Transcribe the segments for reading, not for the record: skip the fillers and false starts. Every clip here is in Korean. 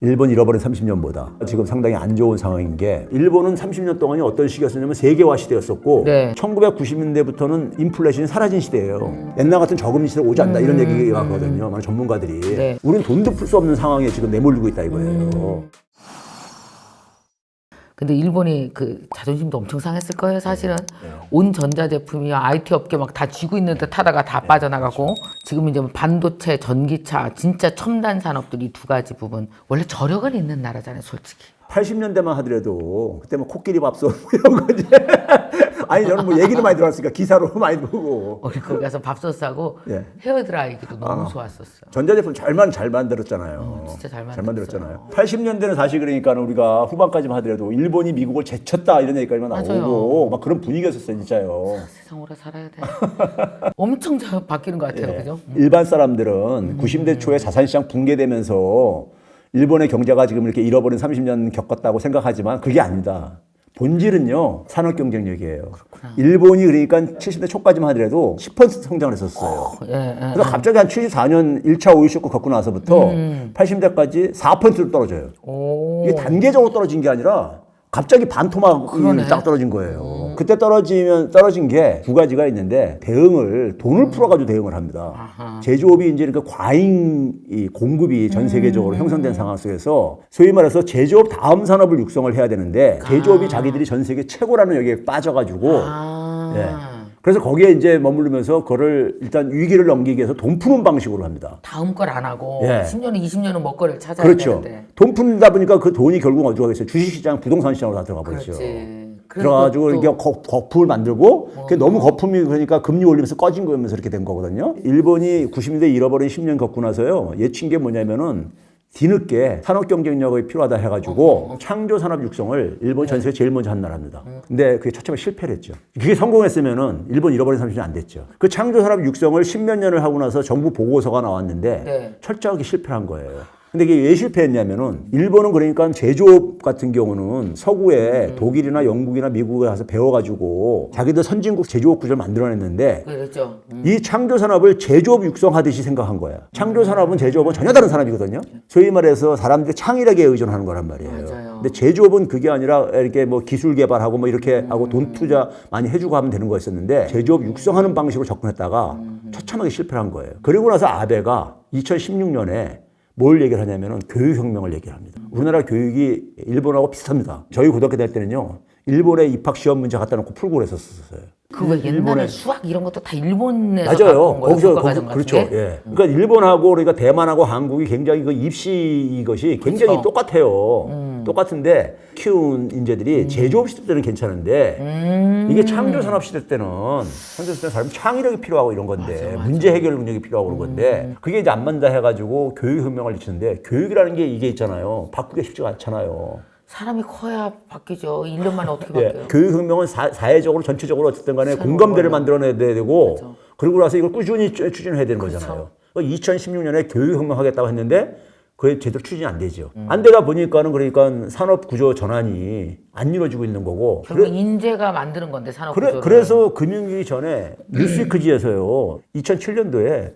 일본 잃어버린 30년보다 지금 상당히 안 좋은 상황인 게 일본은 30년 동안이 어떤 시기였냐면 세계화 시대였었고 네. 1990년대부터는 인플레이션이 사라진 시대예요. 옛날 같은 저금리 시대 오지 않다 이런 얘기가 하거든요. 많은 전문가들이. 네. 우린 돈도 풀 수 없는 상황에 지금 내몰리고 있다 이거예요. 근데 일본이 그 자존심도 엄청 상했을 거예요, 사실은. 온 전자제품이야 IT 업계 막 다 쥐고 있는 듯 하다가 다 빠져나가고 지금 이제 뭐 반도체, 전기차, 진짜 첨단 산업들 이 두 가지 부분 원래 저력은 있는 나라잖아요, 솔직히. 80년대만 하더라도 그때 뭐 코끼리 밥솥 이런 거지. 아니 저는 뭐 얘기를 많이 들었으니까 기사로 많이 보고. 우리 거기 가서 밥솥 사고 예. 헤어드라이기도 너무 좋았었어요. 전자제품 잘 만들었잖아요. 진짜 잘 만들었잖아요. 80년대는 사실 그러니까 우리가 후반까지만 하더라도 일본이 미국을 제쳤다 이런 얘기까지만 맞아요. 나오고 막 그런 분위기였었어요, 진짜요. 세상 오래 살아야 돼. 엄청 잘 바뀌는 것 같아요, 예. 그죠? 일반 사람들은 90대 초에 자산시장 붕괴되면서 일본의 경제가 지금 이렇게 잃어버린 30년 겪었다고 생각하지만 그게 아니다. 본질은요, 산업 경쟁력이에요. 일본이 그러니까 70대 초까지만 하더라도 10% 성장을 했었어요. 그래서 갑자기 한 74년 1차 오일 쇼크 겪고 나서부터 80대까지 4%로 떨어져요. 이게 단계적으로 떨어진 게 아니라 갑자기 반토막이 딱 떨어진 거예요. 그때 떨어진 게 두 가지가 있는데 돈을 풀어가지고 대응을 합니다. 제조업이 이제 그러니까 과잉 공급이 전 세계적으로 형성된 상황 속에서 소위 말해서 제조업 다음 산업을 육성을 해야 되는데 제조업이 자기들이 전 세계 최고라는 여기에 빠져가지고 예. 그래서 거기에 이제 머무르면서 그거를 일단 위기를 넘기기 위해서 돈 푸는 방식으로 합니다. 다음 걸 안 하고 예. 10년은 20년은 먹거리를 찾아야 그렇죠. 되는데. 돈 푼다 보니까 그 돈이 결국 어디로 가겠어요? 주식시장, 부동산 시장으로 다 들어가 버리죠. 그렇지. 그래가지고 이게 거품을 만들고 그게 너무 거품이 그러니까 금리 올리면서 꺼진 거면서 이렇게 된 거거든요. 일본이 90년대 잃어버린 10년 겪고 나서요. 예친 게 뭐냐면은 뒤늦게 산업 경쟁력이 필요하다 해가지고 창조 산업 육성을 일본 전 세계 제일 먼저 한 나라입니다. 근데 그게 처참하게 실패를 했죠. 그게 성공했으면은 일본 잃어버린 30년 안 됐죠. 그 창조 산업 육성을 10몇 년을 하고 나서 정부 보고서가 나왔는데 네. 철저하게 실패를 한 거예요. 근데 이게 왜 실패했냐면은 일본은 그러니까 제조업 같은 경우는 서구에 독일이나 영국이나 미국에 가서 배워가지고 자기들 선진국 제조업 구조를 만들어냈는데 그렇죠. 이 창조 산업을 제조업 육성하듯이 생각한 거야. 창조 산업은 제조업은 전혀 다른 산업이거든요. 소위 말해서 사람들이 창의력에 의존하는 거란 말이에요. 맞아요. 근데 제조업은 그게 아니라 이렇게 뭐 기술 개발하고 뭐 이렇게 하고 돈 투자 많이 해주고 하면 되는 거였었는데 제조업 육성하는 방식으로 접근했다가 처참하게 실패를 한 거예요. 그리고 나서 아베가 2016년에 뭘 얘기를 하냐면은 교육혁명을 얘기를 합니다. 우리나라 교육이 일본하고 비슷합니다. 저희 고등학교 다닐 때는요, 일본의 입학 시험 문제 갖다 놓고 풀고 그랬었어요. 그거 옛날에 수학 이런 것도 다 일본에서 맞아요. 갖고 온 거예요. 교과과정 같은 그렇죠. 게? 예. 그러니까 일본하고 그러니까 대만하고 한국이 굉장히 그 입시 이것이 굉장히 그렇죠. 똑같아요. 똑같은데 키운 인재들이 제조업 시대 때는 괜찮은데 이게 창조 산업 시대 때는 사람 창의력이 필요하고 이런 건데 맞아. 문제 해결 능력이 필요하고 그런 건데 그게 이제 안 맞는다 해가지고 교육혁명을 일으키는데 교육이라는 게 이게 있잖아요. 바꾸기가 쉽지가 않잖아요. 사람이 커야 바뀌죠. 1년 만에 어떻게 예, 바뀌어요? 교육혁명은 사회적으로 전체적으로 어쨌든 간에 새로운 공감대를 거예요. 만들어내야 되고 맞아. 그러고 나서 이걸 꾸준히 추진해야 되는 그렇죠. 거잖아요. 2016년에 교육혁명 하겠다고 했는데 그게 제대로 추진이 안 되죠. 안 되다 보니까는 그러니까 산업 구조 전환이 안 이루어지고 있는 거고. 결국 인재가 만드는 건데 산업 구조를. 그래서 금융위기 전에 뉴스위크지에서요. 2007년도에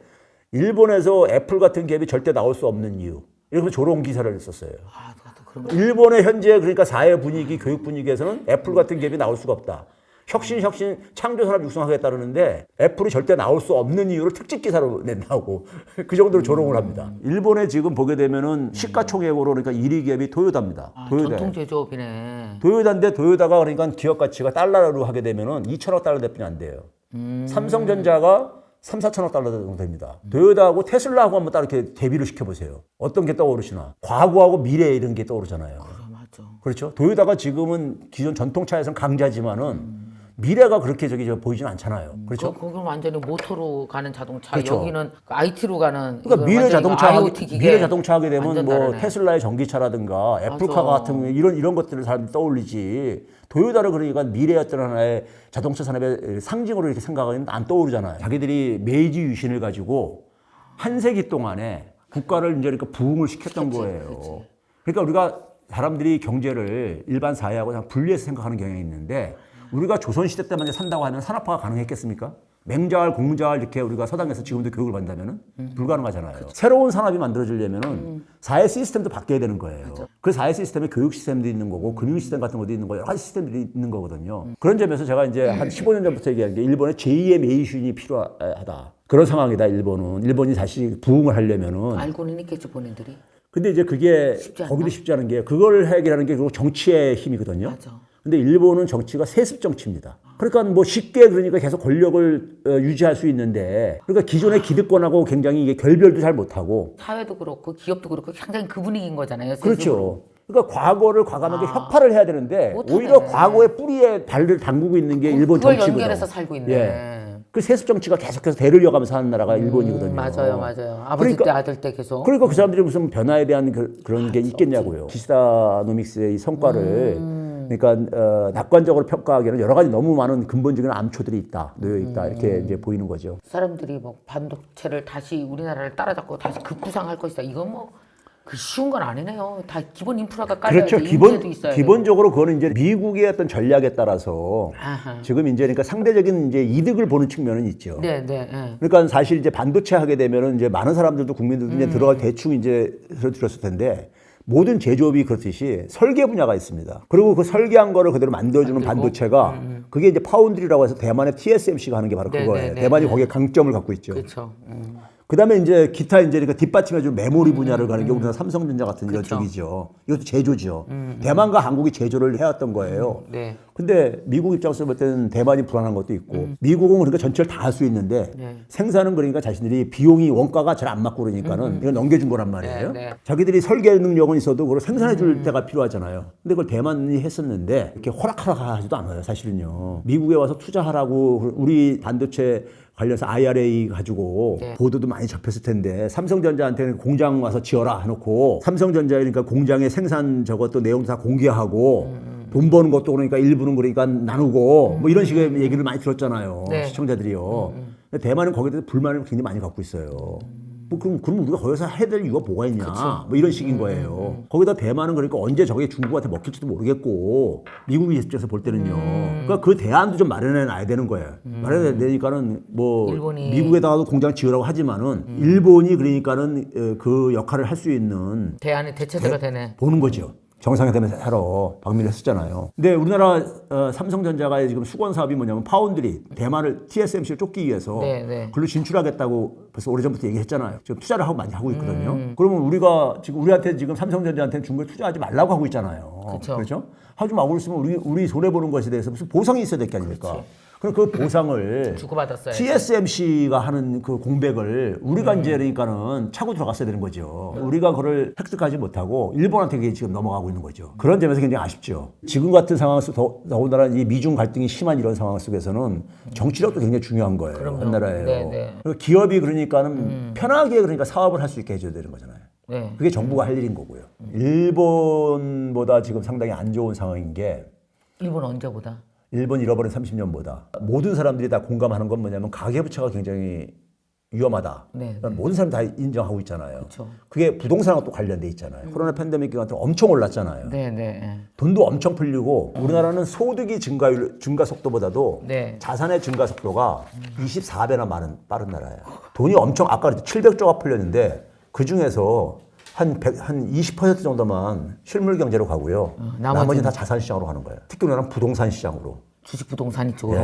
일본에서 애플 같은 기업이 절대 나올 수 없는 이유. 이렇게 조롱 기사를 썼어요. 아, 누가 또 그런 거. 일본의 현재 그러니까 사회 분위기, 교육 분위기에서는 애플 같은 기업이 나올 수가 없다. 혁신, 창조 산업 육성하겠다는데 애플이 절대 나올 수 없는 이유를 특집 기사로 낸다고 그 정도로 조롱을 합니다. 일본에 지금 보게 되면은 시가총액으로 그러니까 1위 기업이 토요타입니다. 토요타. 전통 제조업이네. 토요타인데 토요타가 그러니까 기업 가치가 달러로 하게 되면은 2천억 달러 대뿐이 안 돼요. 삼성전자가 3, 4천억 달러 정도 됩니다. 토요타하고 테슬라하고 한번 딱 이렇게 대비를 시켜보세요. 어떤 게 떠오르시나? 과거하고 미래 이런 게 떠오르잖아요. 맞아. 그렇죠. 토요타가 지금은 기존 전통차에서는 강자지만은 미래가 그렇게 보이진 않잖아요. 그렇죠. 거기는 완전히 모터로 가는 자동차, 그렇죠. 여기는 IT로 가는. 그러니까 미래 자동차 하게 되면 완전 뭐 다르네. 테슬라의 전기차라든가 애플카 맞아. 같은 이런 것들을 사람들이 떠올리지. 토요타를 그러니까 미래의 어떤 하나의 자동차 산업의 상징으로 이렇게 생각하면 안 떠오르잖아요. 자기들이 메이지 유신을 가지고 한 세기 동안에 국가를 이제 그러니까 부흥을 시켰던 거예요. 그러니까 우리가 사람들이 경제를 일반 사회하고 그냥 분리해서 생각하는 경향이 있는데 우리가 조선시대 때만 산다고 하면 산업화가 가능했겠습니까? 맹자활, 공자활 이렇게 우리가 서당에서 지금도 교육을 받는다면은 불가능하잖아요. 새로운 산업이 만들어지려면은 사회 시스템도 바뀌어야 되는 거예요. 그 사회 시스템에 교육 시스템도 있는 거고 금융 시스템 같은 것도 있는 거고 여러 가지 시스템들이 있는 거거든요. 그런 점에서 제가 이제 한 15년 전부터 얘기한 게 일본의 제2의 메이슌이 필요하다. 그런 상황이다. 일본이 다시 부흥을 하려면은. 알고는 있겠죠, 본인들이. 근데 이제 그게 쉽지 않나? 거기도 쉽지 않은 게 그걸 해결하는 게 결국 정치의 힘이거든요. 맞아. 근데 일본은 정치가 세습 정치입니다. 그러니까 뭐 쉽게 그러니까 계속 권력을 유지할 수 있는데 그러니까 기존의 기득권하고 굉장히 이게 결별도 잘 못하고 사회도 그렇고 기업도 그렇고 상당히 그 분위기인 거잖아요. 그렇죠. 그러니까 과거를 과감하게 협파를 해야 되는데 못하네. 오히려 과거의 뿌리에 발을 담그고 있는 게 일본 그걸 정치거든요. 연결해서 살고 있네. 예. 그 세습 정치가 계속해서 대를 이어가면서 하는 나라가 일본이거든요. 맞아요. 아버지 그러니까- 때 아들 때 계속. 그러니까 그 사람들이 무슨 변화에 대한 그런 게 있겠냐고요. 기시다노믹스의 이 성과를 그러니까 낙관적으로 평가하기에는 여러 가지 너무 많은 근본적인 암초들이 있다, 놓여 있다 이렇게 이제 보이는 거죠. 사람들이 뭐 반도체를 다시 우리나라를 따라잡고 다시 급부상할 것이다. 이건 뭐 그 쉬운 건 아니네요. 다 기본 인프라가 깔려야지. 그렇죠. 인재도 있어야 기본적으로 그거는 이제 미국의 어떤 전략에 따라서 아하. 지금 이제 그러니까 상대적인 이제 이득을 보는 측면은 있죠. 네. 그러니까 사실 이제 반도체 하게 되면은 이제 많은 사람들도 국민들도 이제 들어가 대충 이제 들었을 텐데 모든 제조업이 그렇듯이 설계 분야가 있습니다. 그리고 그 설계한 거를 그대로 만들어주는 반도체가 그게 이제 파운드리라고 해서 대만의 TSMC가 하는 게 바로 네, 그거예요. 네, 대만이 거기에 강점을 갖고 있죠. 그렇죠. 그다음에 이제 기타 이제 그러니까 뒷받침해주는 메모리 분야를 가는 게 우리나라 삼성전자 같은 이런 그쵸. 쪽이죠. 이것도 제조죠. 대만과 한국이 제조를 해왔던 거예요. 네. 근데 미국 입장에서 볼 때는 대만이 불안한 것도 있고 미국은 그러니까 전체를 다 할 수 있는데 네. 생산은 그러니까 자신들이 비용이 원가가 잘 안 맞고 그러니까는 이거 넘겨준 거란 말이에요. 네. 자기들이 설계 능력은 있어도 그걸 생산해 줄 때가 필요하잖아요. 근데 그걸 대만이 했었는데 이렇게 호락호락하지도 않아요. 사실은요. 미국에 와서 투자하라고 우리 반도체 관련해서 IRA 가지고 네. 보도도 많이 접했을 텐데 삼성전자한테는 공장 와서 지어라 해놓고 삼성전자에 그러니까 공장의 생산 저것도 내용도 다 공개하고 돈 버는 것도 그러니까 일부는 그러니까 나누고 뭐 이런 식의 얘기를 많이 들었잖아요. 네. 시청자들이요. 근데 대만은 거기에 대해서 불만을 굉장히 많이 갖고 있어요. 뭐 그럼 우리가 거기서 해야 될 이유가 뭐가 있냐 뭐 이런 식인 거예요. 거기다 대만은 그러니까 언제 저게 중국한테 먹힐지도 모르겠고 미국의 입장에서 볼 때는요. 그러니까 그 대안도 좀 마련해 놔야 되는 거예요. 마련해 내니까는 뭐 일본이- 미국에다가도 공장 지으라고 하지만은 일본이 그러니까는 그 역할을 할 수 있는 대안의 대체제가 되네. 보는 거죠. 정상회담에서 하러 박밀을 했었잖아요. 근데 우리나라 삼성전자가 지금 수건 사업이 뭐냐면 파운드리 대만을 TSMC를 쫓기 위해서 네. 글로 진출하겠다고 벌써 오래전부터 얘기했잖아요. 지금 투자를 하고 많이 하고 있거든요. 그러면 우리가 지금 우리한테 지금 삼성전자한테는 중국에 투자하지 말라고 하고 있잖아요. 그쵸. 그렇죠? 하지 말고 있으면 우리 손해 보는 것에 대해서 무슨 보상이 있어야 될 게 아닙니까? 그럼 그 보상을 주고받았어요. TSMC가 하는 그 공백을 우리가 이제 그러니까는 차고 들어갔어야 되는 거죠. 우리가 그걸 획득하지 못하고 일본한테 그게 지금 넘어가고 있는 거죠. 그런 점에서 굉장히 아쉽죠. 지금 같은 상황에서 더군다나 이 미중 갈등이 심한 이런 상황 속에서는 정치력도 굉장히 중요한 거예요. 그럼요. 한 나라예요. 네. 그리고 기업이 그러니까는 편하게 그러니까 사업을 할 수 있게 해줘야 되는 거잖아요. 네. 그게 정부가 할 일인 거고요. 일본보다 지금 상당히 안 좋은 상황인 게 일본 언제보다? 일본 잃어버린 30년보다 모든 사람들이 다 공감하는 건 뭐냐면 가계부채가 굉장히 위험하다. 네. 모든 사람이 다 인정하고 있잖아요. 그쵸. 그게 부동산하고 또 관련돼 있잖아요. 코로나 팬데믹 기간 동안 엄청 올랐잖아요. 네. 돈도 엄청 풀리고 우리나라는 소득이 증가 속도보다도 네. 자산의 증가 속도가 24배나 빠른 나라예요. 돈이 엄청 아까 700조가 풀렸는데 그 중에서 한 20% 정도만 실물 경제로 가고요. 나머지는 다 자산 시장으로 가는 거예요. 특히 우리나라는 부동산 시장으로. 주식 부동산 이쪽으로.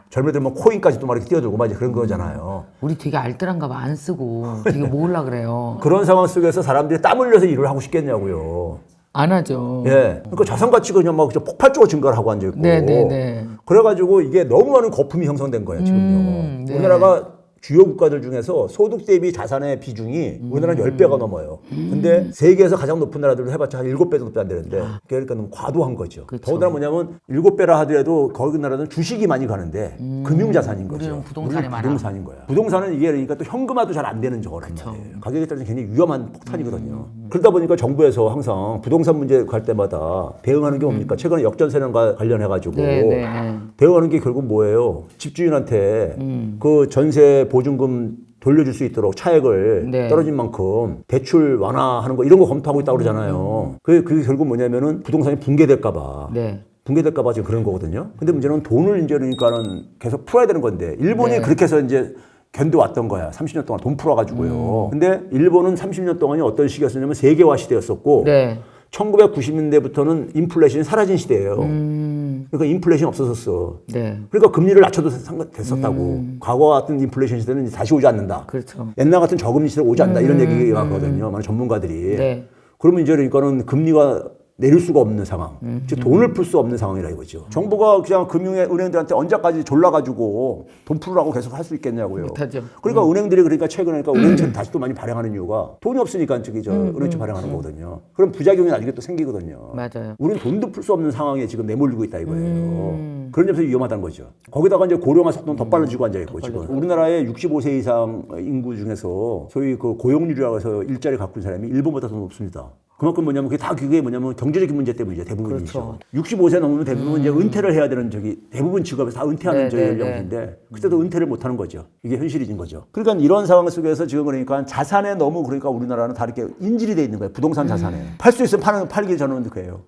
젊은이들 뭐 코인까지 또 막 이렇게 뛰어들고 막 이제 그런 거잖아요. 우리 되게 알뜰한가 봐. 안 쓰고 되게 모으려 그래요. 그런 상황 속에서 사람들이 땀 흘려서 일을 하고 싶겠냐고요. 안 하죠. 예. 그러니까 자산 가치가 그냥 막 폭발적으로 증가를 하고 앉아 있고. 네. 그래가지고 이게 너무 많은 거품이 형성된 거예요, 지금요. 네. 우리나라가 주요 국가들 중에서 소득 대비 자산의 비중이 우리나라는 10배가 넘어요. 근데 세계에서 가장 높은 나라들로 해봤자 한 7배 정도 안 되는데 그러니까 너무 과도한 거죠. 그쵸. 더군다나 뭐냐면 7배라 하더라도 거기 나라는 주식이 많이 가는데 금융자산인 거죠. 우리는 부동산이 우리는 많아. 부동산인 거야. 부동산은 이게 그러니까 또 현금화도 잘 안 되는 저거란 말이에요. 가격에 따라서 굉장히 위험한 폭탄이거든요. 그러다 보니까 정부에서 항상 부동산 문제 갈 때마다 대응하는 게 뭡니까? 최근에 역전세난과 관련해가지고 네. 대응하는 게 결국 뭐예요? 집주인한테 그 전세 보증금 돌려줄 수 있도록 차액을 네. 떨어진 만큼 대출 완화하는 거 이런 거 검토하고 있다고 그러잖아요. 그게 결국 뭐냐면은 부동산이 붕괴될까봐 네. 붕괴될까 봐 지금 그런 거거든요. 근데 문제는 돈을 이제 그러니까는 계속 풀어야 되는 건데 일본이 네. 그렇게 해서 이제 견뎌왔던 거야. 30년 동안 돈 풀어가지고요. 근데 일본은 30년 동안이 어떤 시기였었냐면 세계화 시대였었고 네. 1990년대부터는 인플레이션이 사라진 시대예요. 그러니까 인플레이션이 없어졌어. 네. 그러니까 금리를 낮춰도 됐었다고. 과거와 같은 인플레이션 시대는 이제 다시 오지 않는다. 그렇죠. 옛날 같은 저금리 시대는 오지 않는다. 이런 얘기가 하거든요. 많은 전문가들이. 네. 그러면 이제 그러니까는 금리가 내릴 수가 없는 상황. 즉 돈을 풀 수 없는 상황이라 이거죠. 정부가 그냥 은행들한테 언제까지 졸라가지고 돈 풀으라고 계속 할 수 있겠냐고요. 못하죠. 그러니까 은행들이 그러니까 최근에 그러니까 은행채 다시 또 많이 발행하는 이유가 돈이 없으니까 저기 은행채 발행하는 거거든요. 그럼 부작용이 나중에 또 생기거든요. 맞아요. 우리는 돈도 풀 수 없는 상황에 지금 내몰리고 있다 이거예요. 그런 점에서 위험하다는 거죠. 거기다가 이제 고령화 속도는 더 빨라지고 앉아있고 지금 우리나라의 65세 이상 인구 중에서 소위 그 고용률이라고 해서 일자리 갖고 있는 사람이 일본보다 더 높습니다. 그만큼 뭐냐면 그게 뭐냐면 경제적인 문제 때문이죠. 대부분이죠. 그렇죠. 65세 넘으면 대부분 이제 은퇴를 해야 되는 대부분 직업에서 다 은퇴하는 네, 연령인데 그때도 은퇴를 못 하는 거죠. 이게 현실이진 거죠. 그러니까 이런 상황 속에서 지금 그러니까 자산에 너무 그러니까 우리나라는 다 이렇게 인질이 돼 있는 거예요. 부동산 자산에. 팔 수 있으면 팔기 저는 그래요.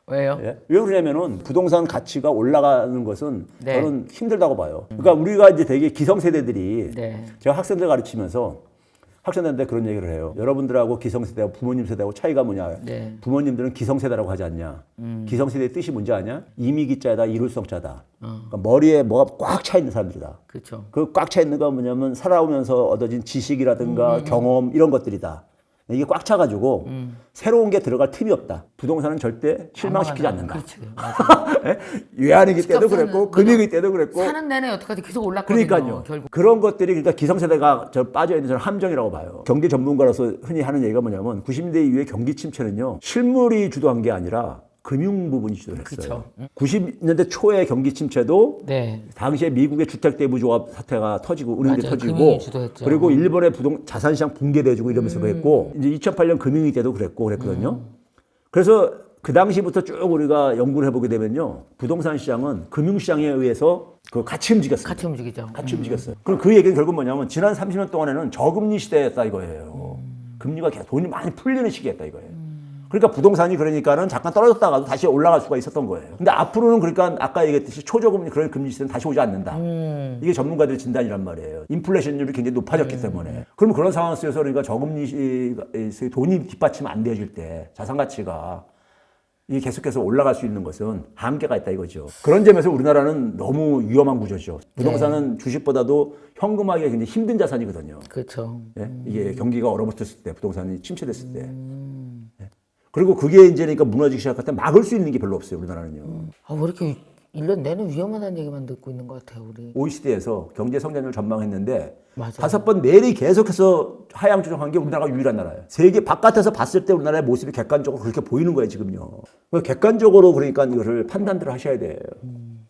왜요? 예? 왜 그러냐면은 부동산 가치가 올라가는 것은 네. 저는 힘들다고 봐요. 그러니까 우리가 이제 되게 기성세대들이 네. 제가 학생들 가르치면서 학생들한테 그런 얘기를 해요. 여러분들하고 기성세대하고 부모님 세대하고 차이가 뭐냐. 네. 부모님들은 기성세대라고 하지 않냐. 기성세대의 뜻이 뭔지 아냐? 이미기자다, 이룰성자다. 그러니까 머리에 뭐가 꽉 차 있는 사람들이다. 그렇죠. 그 꽉 차 있는 건 뭐냐면 살아오면서 얻어진 지식이라든가 경험 이런 것들이다. 이게 꽉 차가지고 새로운 게 들어갈 틈이 없다. 부동산은 절대 실망시키지 않는다. 그렇지. 외환위기 때도 집값은 그랬고 금융위기 때도 그랬고 사는 내내 어떡하지 계속 올랐거든요. 그러니까요. 결국. 그런 것들이 그러니까 기성세대가 빠져 있는 저는 함정이라고 봐요. 경제 전문가로서 흔히 하는 얘기가 뭐냐면 90년대 이후에 경기 침체는요. 실물이 주도한 게 아니라 금융 부분이 주도했어요. 90년대 초의 경기 침체도 네. 당시에 미국의 주택대부조합 사태가 터지고 은행들이 맞아요. 터지고 금융이 주도했죠. 그리고 일본의 자산시장 붕괴돼지고 이러면서 그랬고 이제 2008년 금융위기 때도 그랬거든요. 그래서 그 당시부터 쭉 우리가 연구를 해보게 되면요. 부동산 시장은 금융시장에 의해서 그 같이 움직였어요. 같이 움직이죠. 같이 움직였어요. 그럼 그 얘기는 결국 뭐냐면 지난 30년 동안에는 저금리 시대였다 이거예요. 금리가 계속 돈이 많이 풀리는 시기였다 이거예요. 그러니까 부동산이 그러니까는 잠깐 떨어졌다가도 다시 올라갈 수가 있었던 거예요. 근데 앞으로는 그러니까 아까 얘기했듯이 초저금리 그런 금리 시대는 다시 오지 않는다. 이게 전문가들의 진단이란 말이에요. 인플레이션율이 굉장히 높아졌기 때문에. 그럼 그런 상황 속에서 그러니까 저금리 돈이 뒷받침 안 되어질 때 자산 가치가 이게 계속해서 올라갈 수 있는 것은 한계가 있다 이거죠. 그런 점에서 우리나라는 너무 위험한 구조죠. 부동산은 주식보다도 현금화하기가 굉장히 힘든 자산이거든요. 그렇죠. 예? 이게 경기가 얼어붙었을 때, 부동산이 침체됐을 때. 예? 그리고 그게 이제 그러니까 무너지기 시작할 때 막을 수 있는 게 별로 없어요, 우리나라는요. 아, 왜 이렇게 1년 내내 위험하다는 얘기만 듣고 있는 것 같아요, 우리. OECD에서 경제 성장률 전망했는데 맞아요. 5번 내리 계속해서 하향 조정한 게 우리나라가 유일한 나라예요. 세계 바깥에서 봤을 때 우리나라의 모습이 객관적으로 그렇게 보이는 거예요, 지금요. 객관적으로 그러니까 이거를 판단들을 하셔야 돼요.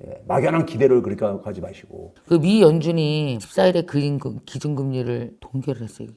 예, 막연한 기대를 그러니까 하지 마시고. 그 미 연준이 14일에 그린 기준금리를 동결을 했어요.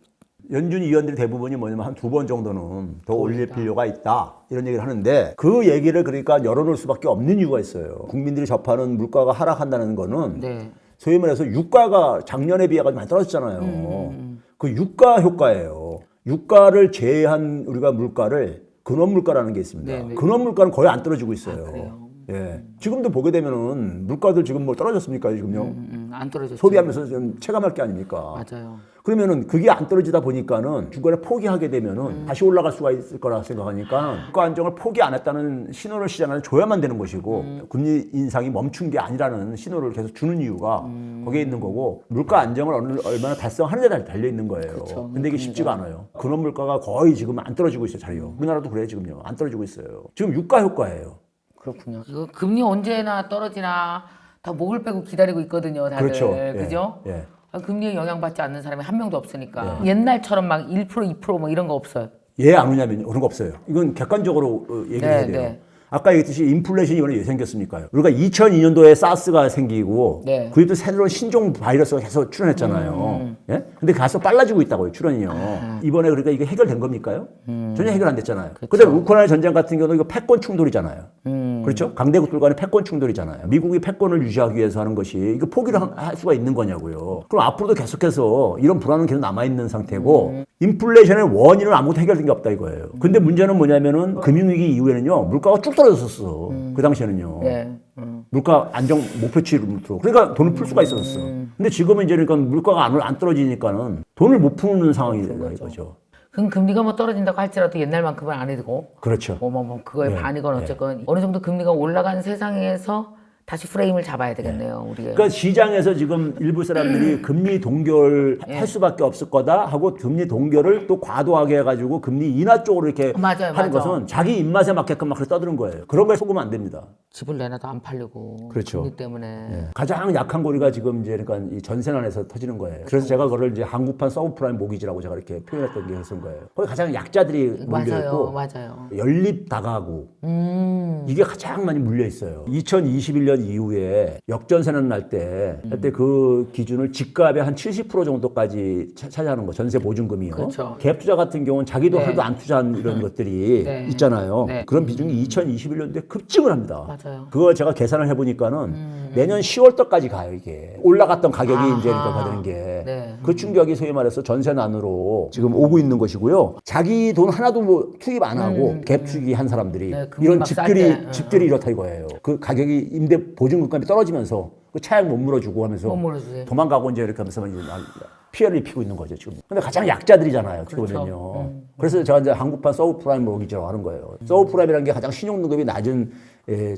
연준 위원들이 대부분이 뭐냐면 한 2번 정도는 더 올릴 필요가 있다 이런 얘기를 하는데 그 얘기를 그러니까 열어놓을 수밖에 없는 이유가 있어요. 국민들이 접하는 물가가 하락한다는 거는 네. 소위 말해서 유가가 작년에 비해 많이 떨어졌잖아요. 그 유가 효과예요. 유가를 제외한 우리가 물가를 근원 물가라는 게 있습니다. 네네. 근원 물가는 거의 안 떨어지고 있어요. 아, 그래요? 예. 지금도 보게 되면은 물가들 지금 뭐 떨어졌습니까 지금요? 안 떨어졌죠. 소비하면서 좀 체감할 게 아닙니까? 맞아요. 그러면은 그게 안 떨어지다 보니까는 중간에 포기하게 되면은 다시 올라갈 수가 있을 거라 생각하니까 물가 안정을 포기 안 했다는 신호를 시장에 줘야만 되는 것이고 금리 인상이 멈춘 게 아니라는 신호를 계속 주는 이유가 거기에 있는 거고 물가 안정을 얼마나 달성하느냐에 달려 있는 거예요. 그쵸, 근데 이게 쉽지가 않아요. 근원 물가가 거의 지금 안 떨어지고 있어요, 자리요. 우리나라도 그래요, 지금요. 안 떨어지고 있어요. 지금 유가 효과예요. 그렇군요. 이거 금리 언제나 떨어지나 다 목을 빼고 기다리고 있거든요, 다들. 그렇죠. 예. 그죠? 예. 금리에 영향받지 않는 사람이 한 명도 없으니까. 옛날처럼 막 1%, 2%뭐 이런 거 없어요. 예, 안 오냐면 그런 거 없어요. 이건 객관적으로 얘기를 해야 돼요. 네. 아까 얘기했듯이 인플레이션이 이번에 왜 생겼습니까요? 우리가 2002년도에 사스가 생기고 네. 그때 새로운 신종 바이러스가 계속 출현했잖아요. 예? 근데 가서 빨라지고 있다고요, 출현이요. 이번에 그러니까 이게 해결된 겁니까요? 전혀 해결 안 됐잖아요. 근데 우크라이나 전쟁 같은 경우는 이거 패권 충돌이잖아요. 그렇죠? 강대국들 간의 패권 충돌이잖아요. 미국이 패권을 유지하기 위해서 하는 것이 이거 포기를 할 수가 있는 거냐고요. 그럼 앞으로도 계속해서 이런 불안은 계속 남아있는 상태고 인플레이션의 원인은 아무것도 해결된 게 없다 이거예요. 근데 문제는 뭐냐면은 금융위기 이후에는요, 물가가 쭉 떨어졌었어. 그 당시에는요. 네. 물가 안정 목표치로 그러니까 돈을 풀 수가 있었어. 근데 지금은 이제 그러니까 물가가 안 떨어지니까는 돈을 못 푸는 상황이 된다 이거죠. 그럼 금리가 뭐 떨어진다고 할지라도 옛날만큼은 안 해도 그렇죠. 뭐 그거에 네. 반이건 어쨌건 어느 정도 금리가 올라간 세상에서 다시 프레임을 잡아야 되겠네요. 우리가. 그러니까 시장에서 지금 일부 사람들이 금리 동결할 수밖에 없을 거다 하고 금리 동결을 또 과도하게 해가지고 금리 인하 쪽으로 이렇게 맞아요, 하는 맞아. 것은 자기 입맛에 맞게끔 막 그렇게 떠드는 거예요. 그런 거에 속으면 안 됩니다. 집을 내놔도 안 팔리고 그렇죠. 금리 때문에. 가장 약한 고리가 지금 이제 그러니까 이 전세난에서 터지는 거예요. 그래서 제가 그걸 이제 한국판 서브프라임 모기지라고 제가 이렇게 표현했던 게 그런 거예요. 거기 가장 약자들이 물려 있고 맞아요. 연립 다가구 이게 가장 많이 물려 있어요. 2021년 이후에 역전세는 날 때 그때 그 기준을 집값의 한 70% 정도까지 차지하는 거 전세 보증금이요. 그렇죠. 갭 투자 같은 경우는 자기도 네. 하나도 안 투자한 이런 것들이 네. 있잖아요. 네. 그런 비중이 2021년도에 급증을 합니다. 맞아요. 그거 제가 계산을 해보니까는 내년 10월달까지 가요 이게 올라갔던 가격이 아하. 이제 그러니까 받는 게 네. 그 충격이 소위 말해서 전세난으로 지금 오고 있는 것이고요. 자기 돈 하나도 뭐 투입 안 하고 갭 투기한 사람들이 네, 금리 이런 막 쌀 때. 집들이 이렇다 이거예요. 그 가격이 임대 보증금값이 떨어지면서 그 차익 못 물어주고 하면서 못 물어주지. 도망가고 이제 이렇게 하면서 이제 피해를 입히고 있는 거죠 지금. 근데 가장 약자들이잖아요 어떻게 그렇죠. 보면요. 그래서 제가 이제 한국판 서브프라임 모기지라고 하는 거예요. 서브프라임이라는 게 가장 신용등급이 낮은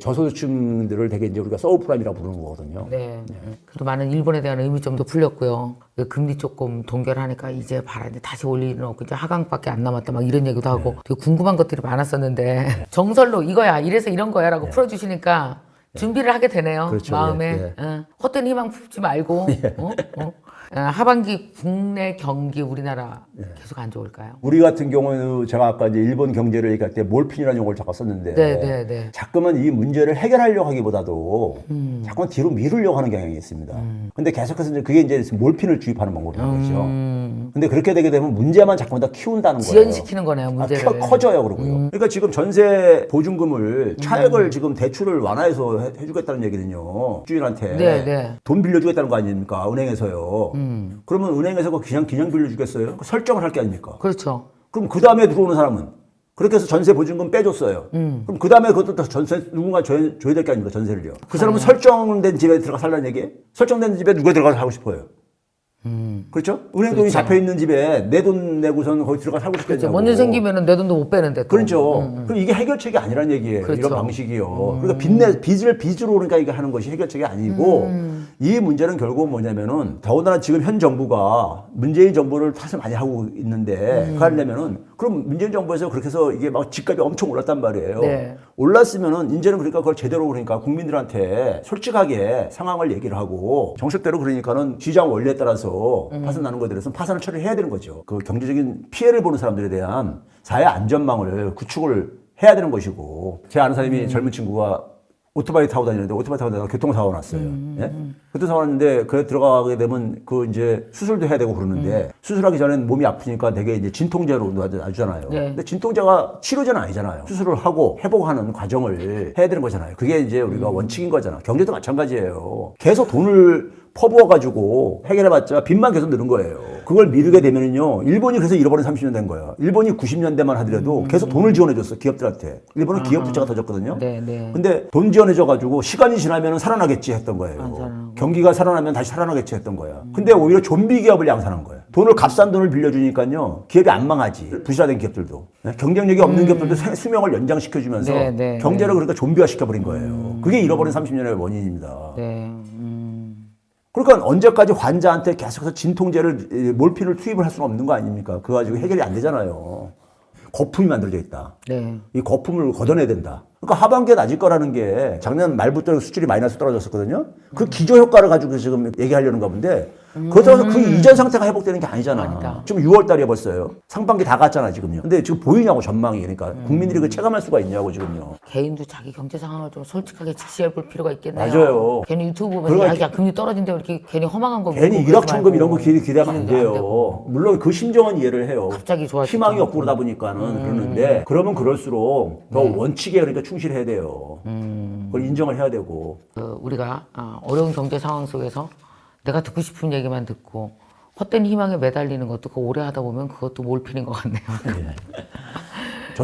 저소득층들을 되게 이제 우리가 서브프라임이라고 부르는 거거든요. 네. 그래도 많은 일본에 대한 의미 좀 더 풀렸고요. 금리 조금 동결하니까 이제 바라는데 다시 올 일은 없고 이제 하강밖에 안 남았다 막 이런 얘기도 하고 되게 궁금한 것들이 많았었는데 정설로 이거야 이래서 이런 거야라고 풀어주시니까 준비를 하게 되네요. 그렇죠. 마음에 헛된 희망 품지 말고 하반기 국내 경기 우리나라 계속 안 좋을까요? 우리 같은 경우는 제가 아까 이제 일본 경제를 얘기할 때 몰핀이라는 용어를 잠깐 썼는데 네. 자꾸만 이 문제를 해결하려고 하기보다도 자꾸만 뒤로 미루려고 하는 경향이 있습니다. 근데 계속해서 이제 그게 이제 몰핀을 주입하는 방법인 거죠. 근데 그렇게 되게 되면 문제만 자꾸만 더 키운다는 거예요. 지연시키는 거네요, 문제를. 커져요, 그러고요. 그러니까 지금 전세 보증금을 차액을 지금 대출을 완화해서 해주겠다는 얘기는요. 주인한테 네. 돈 빌려주겠다는 거 아닙니까? 은행에서요. 그러면 은행에서 그냥 빌려주겠어요? 설정을 할 게 아닙니까? 그렇죠. 그럼 그 다음에 들어오는 사람은 그렇게 해서 전세 보증금 빼줬어요. 그럼 그 다음에 그것도 다 전세 누군가 줘야 될 게 아닙니까? 전세를요. 그 사람은 설정된 집에 들어가 살라는 얘기예요? 설정된 집에 누가 들어가서 살고 싶어요? 그렇죠? 은행 돈이 잡혀 있는 집에 내 돈 내고선 거기 들어가 살고 싶겠냐고. 그렇죠. 뭔일 생기면은 내 돈도 못 빼는데. 또. 그렇죠. 그럼 이게 해결책이 아니란 얘기예요. 그렇죠. 이런 방식이요. 그러니까 빚으로 그러니까 이게 하는 것이 해결책이 아니고 이 문제는 결국은 뭐냐면은 더군다나 지금 현 정부가 문재인 정부를 탓을 많이 하고 있는데 그거 하려면은 그럼 문재인 정부에서 그렇게 해서 이게 막 집값이 엄청 올랐단 말이에요. 네. 올랐으면은 이제는 그러니까 그걸 제대로 그러니까 국민들한테 솔직하게 상황을 얘기를 하고 정책대로 그러니까는 시장 원리에 따라서 파산나는 것에 대해서는 파산을 처리해야 되는 거죠. 그 경제적인 피해를 보는 사람들에 대한 사회 안전망을 구축을 해야 되는 것이고 제 아는 사람이 젊은 친구가 오토바이 타고 다니는데 오토바이 타고 다니다가 교통사고 났어요. 예? 교통사고 났는데 그래 들어가게 되면 그 이제 수술도 해야 되고 그러는데 수술하기 전엔 몸이 아프니까 되게 이제 진통제로 놔주잖아요. 네. 근데 진통제가 치료제는 아니잖아요. 수술을 하고 회복하는 과정을 해야 되는 거잖아요. 그게 이제 우리가 원칙인 거잖아. 경제도 마찬가지예요. 계속 돈을 퍼부어가지고 해결해봤자 빚만 계속 늘은 거예요. 그걸 미루게 되면은요, 일본이 그래서 잃어버린 30년 된 거예요. 일본이 90년대만 하더라도 계속 돈을 지원해줬어, 기업들한테. 일본은 기업 부채가 터졌거든요. 네. 근데 돈 지원해줘가지고 시간이 지나면 살아나겠지 했던 거예요. 경기가 살아나면 다시 살아나겠지 했던 거야. 근데 오히려 좀비 기업을 양산한 거예요. 돈을 값싼 돈을 빌려주니까요, 기업이 안 망하지. 부실화된 기업들도. 경쟁력이 없는 기업들도 수명을 연장시켜주면서 네. 경제를 그러니까 좀비화 시켜버린 거예요. 그게 잃어버린 30년의 원인입니다. 네. 그러니까 언제까지 환자한테 계속해서 진통제를 몰핀을 투입을 할 수는 없는 거 아닙니까? 그거 가지고 해결이 안 되잖아요. 거품이 만들어져 있다. 네. 이 거품을 걷어내야 된다. 그러니까 하반기에 낮을 거라는 게 작년 말부터 수출이 마이너스 떨어졌었거든요. 그 기저 효과를 가지고 지금 얘기하려는가 본데 그렇다고 해서 그 이전 상태가 회복되는 게 아니잖아. 아니다. 지금 6월 달이야 벌써요. 상반기 다 갔잖아 지금요. 근데 지금 보이냐고 전망이. 그러니까 국민들이 그 체감할 수가 있냐고 지금요. 개인도 자기 경제 상황을 좀 솔직하게 직시해 볼 필요가 있겠네요. 맞아요. 괜히 유튜브 보면 야 금리 떨어진데 이렇게 괜히 허망한 거 괜히 묻고 일확천금 그러지 이런 거 말고 기대하면 안 기대도 돼요. 물론 그 심정은 이해를 해요. 갑자기 좋아지죠. 희망이 없고 그러다 보니까는 그러는데 그러면 그럴수록 더 원칙에 그러니까 충실해야 돼요. 그걸 인정을 해야 되고. 우리가 어려운 경제 상황 속에서 내가 듣고 싶은 얘기만 듣고 헛된 희망에 매달리는 것도 그 오래 하다 보면 그것도 몰핀인 것 같네요.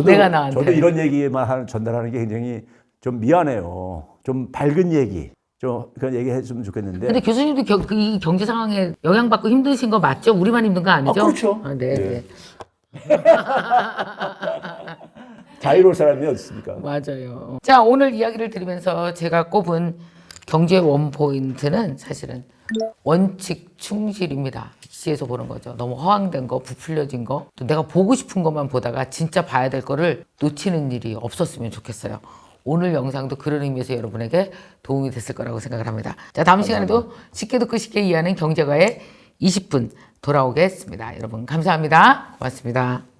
내가 나한테. 저도 이런 얘기만 전달하는 게 굉장히 좀 미안해요. 좀 밝은 얘기, 좀 그런 얘기 해주면 좋겠는데. 근데 교수님도 이 경제 상황에 영향받고 힘드신 거 맞죠? 우리만 힘든 거 아니죠? 그렇죠. 네. 네. 자유로울 사람이 어디 있습니까? 맞아요. 자, 오늘 이야기를 들으면서 제가 꼽은 경제 원포인트는 사실은 원칙 충실입니다. 시에서 보는 거죠. 너무 허황된 거, 부풀려진 거, 또 내가 보고 싶은 것만 보다가 진짜 봐야 될 거를 놓치는 일이 없었으면 좋겠어요. 오늘 영상도 그런 의미에서 여러분에게 도움이 됐을 거라고 생각을 합니다. 자, 다음 시간에도 쉽게 듣고 쉽게 이해하는 경제가의 20분 돌아오겠습니다. 여러분 감사합니다. 고맙습니다.